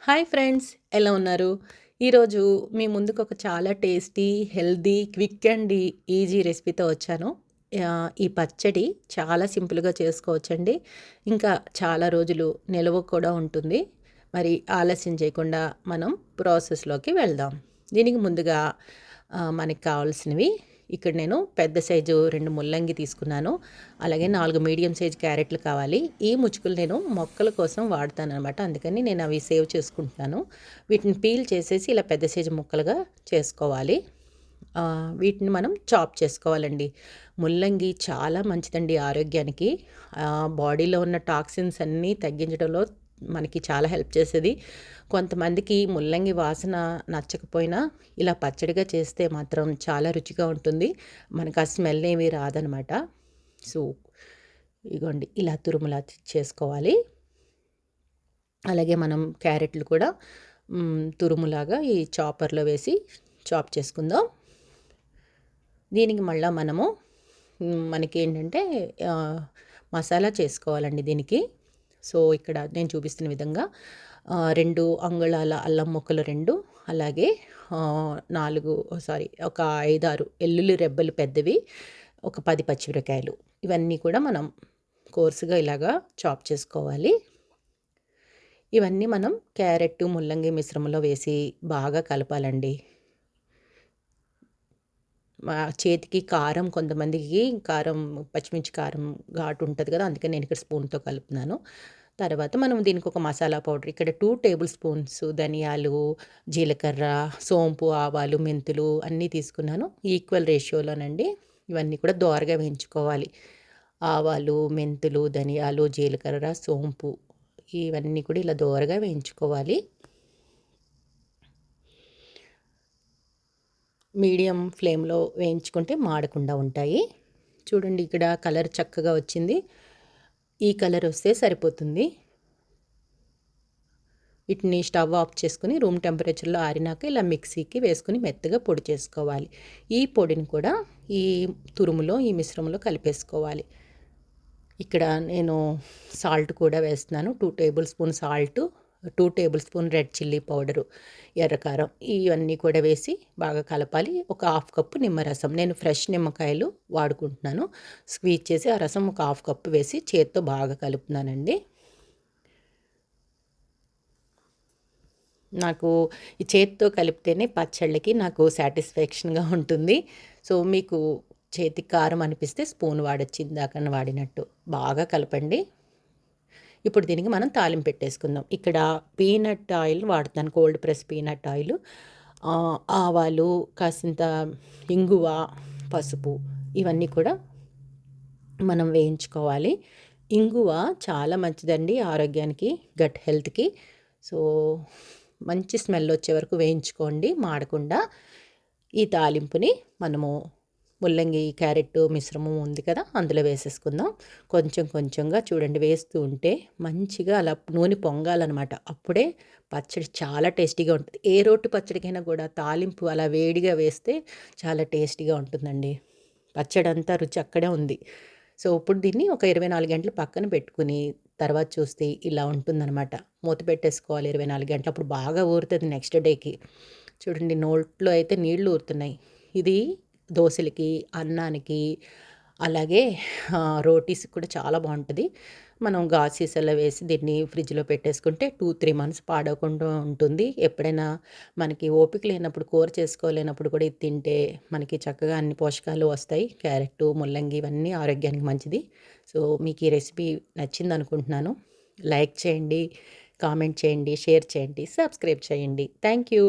Hi friends, ఎలా ఉన్నారు? ఈరోజు మీ ముందుకు ఒక చాలా tasty, healthy, quick and easy రెసిపీతో వచ్చాను. ఈ పచ్చడి చాలా సింపుల్గా చేసుకోవచ్చండి. ఇంకా చాలా రోజులు నిల్వ కూడా ఉంటుంది. మరి ఆలస్యం చేయకుండా మనం ప్రాసెస్లోకి వెళ్దాం. దీనికి ముందుగా మనకి కావాల్సినవి ఇక్కడ నేను పెద్ద సైజు 2 ముల్లంగి తీసుకున్నాను. అలాగే 4 మీడియం సైజ్ క్యారెట్లు కావాలి. ఈ ముచ్చుకులు నేను మొక్కల కోసం వాడతాననమాట. అందుకని నేను అవి సేవ్ చేసుకుంటున్నాను. వీటిని పీల్ చేసేసి ఇలా పెద్ద సైజు ముక్కలుగా చేసుకోవాలి. వీటిని మనం చాప్ చేసుకోవాలండి. ముల్లంగి చాలా మంచిదండి ఆరోగ్యానికి. బాడీలో ఉన్న టాక్సిన్స్ అన్నీ తగ్గించడంలో మనకి చాలా హెల్ప్ చేసేది. కొంతమందికి ముల్లంగి వాసన నచ్చకపోయినా ఇలా పచ్చడిగా చేస్తే మాత్రం చాలా రుచిగా ఉంటుంది. మనకు ఆ స్మెల్ ఏమీ రాదనమాట. సో ఇగోండి ఇలా తురుములా చేసుకోవాలి. అలాగే మనం క్యారెట్లు కూడా తురుములాగా ఈ చాపర్లో వేసి చాప్ చేసుకుందాం. దీనికి మళ్ళీ మనము మనకి ఏంటంటే మసాలా చేసుకోవాలండి దీనికి. సో ఇక్కడ నేను చూపిస్తున్న విధంగా 2 అంగుళాల అల్లం ముక్కలు 2, అలాగే ఒక 5, 6 వెల్లుల్లి రెబ్బలు పెద్దవి, ఒక 10 పచ్చిమిరకాయలు, ఇవన్నీ కూడా మనం కోర్సుగా ఇలాగా చాప్ చేసుకోవాలి. ఇవన్నీ మనం క్యారెట్ ముల్లంగి మిశ్రమంలో వేసి బాగా కలపాలండి. మా చేతికి కారం, కొంతమందికి కారం పచ్చిమిర్చి కారం ఘాటు ఉంటుంది కదా, అందుకని నేను ఇక్కడ స్పూన్తో కలుపుతున్నాను. తర్వాత మనం దీనికి ఒక మసాలా పౌడర్, ఇక్కడ 2 టేబుల్ స్పూన్స్ ధనియాలు, జీలకర్ర, సోంపు, ఆవాలు, మెంతులు అన్నీ తీసుకున్నాను ఈక్వల్ రేషియోలోనండి. ఇవన్నీ కూడా దోరగా వేయించుకోవాలి. ఆవాలు, మెంతులు, ధనియాలు, జీలకర్ర, సోంపు ఇవన్నీ కూడా ఇలా దోరగా వేయించుకోవాలి. మీడియం ఫ్లేమ్లో వేయించుకుంటే మాడకుండా ఉంటాయి. చూడండి ఇక్కడ కలర్ చక్కగా వచ్చింది. ఈ కలర్ వస్తే సరిపోతుంది. వీటిని స్టవ్ ఆఫ్ చేసుకుని రూమ్ టెంపరేచర్లో ఆరినాక ఇలా మిక్సీకి వేసుకుని మెత్తగా పొడి చేసుకోవాలి. ఈ పొడిని కూడా ఈ తురుములో, ఈ మిశ్రమంలో కలిపేసుకోవాలి. ఇక్కడ నేను సాల్ట్ కూడా వేస్తున్నాను. 2 table spoon salt, 2 table spoon red chilli powder, ఎర్రకారం ఇవన్నీ కూడా వేసి బాగా కలపాలి. ఒక 1/2 కప్పు నిమ్మరసం, నేను ఫ్రెష్ నిమ్మకాయలు వాడుకుంటున్నాను. స్క్వీజ్ చేసి ఆ రసం ఒక 1/2 కప్పు వేసి చేత్తో బాగా కలుపుతున్నానండి. నాకు ఈ చేత్తో కలిపితేనే పచ్చళ్ళకి నాకు సాటిస్ఫాక్షన్గా ఉంటుంది. సో మీకు చేతికి కారం అనిపిస్తే స్పూన్ వాడొచ్చు, ఇందాక వాడినట్టు. బాగా కలపండి. ఇప్పుడు దీనికి మనం తాలింపు పెట్టేసుకుందాం. ఇక్కడ పీనట్ ఆయిల్ వాడుతాను, కోల్డ్ ప్రెస్ పీనట్ ఆయిల్. ఆవాలు, కాసింత ఇంగువ, పసుపు ఇవన్నీ కూడా మనం వేయించుకోవాలి. ఇంగువ చాలా మంచిదండి ఆరోగ్యానికి, గట్ హెల్త్కి. సో మంచి స్మెల్ వచ్చే వరకు వేయించుకోండి మాడకుండా. ఈ తాలింపుని మనము ముల్లంగి క్యారెట్ మిశ్రమం ఉంది కదా, అందులో వేసేసుకుందాం. కొంచెం కొంచెంగా చూడండి వేస్తూ ఉంటే మంచిగా అలా నూనె పొంగాలన్నమాట. అప్పుడే పచ్చడి చాలా టేస్టీగా ఉంటుంది. ఏ రోటి పచ్చడికైనా కూడా తాలింపు అలా వేడిగా వేస్తే చాలా టేస్టీగా ఉంటుందండి. పచ్చడి అంతా రుచి అక్కడే ఉంది. సో ఇప్పుడు దీన్ని ఒక 24 గంటలు పక్కన పెట్టుకుని తర్వాత చూస్తే ఇలా ఉంటుందన్నమాట. మూత పెట్టేసుకోవాలి 24 గంటలు. అప్పుడు బాగా ఊరుతుంది నెక్స్ట్ డేకి. చూడండి నోట్లో అయితే నీళ్లు ఊరుతున్నాయి. ఇది దోశలకి, అన్నానికి, అలాగే రోటీస్కి కూడా చాలా బాగుంటుంది. మనం గాజు సీసాలో వేసి దీన్ని ఫ్రిడ్జ్లో పెట్టేసుకుంటే 2-3 మంత్స్ పాడవకుండా ఉంటుంది. ఎప్పుడైనా మనకి ఓపిక లేనప్పుడు, కూర చేసుకోలేనప్పుడు కూడా ఇది తింటే మనకి చక్కగా అన్ని పోషకాలు వస్తాయి. క్యారెట్, ముల్లంగి ఇవన్నీ ఆరోగ్యానికి మంచిది. సో మీకు ఈ రెసిపీ నచ్చింది అనుకుంటున్నాను. లైక్ చేయండి, కామెంట్ చేయండి, షేర్ చేయండి, సబ్స్క్రైబ్ చేయండి. Thank you.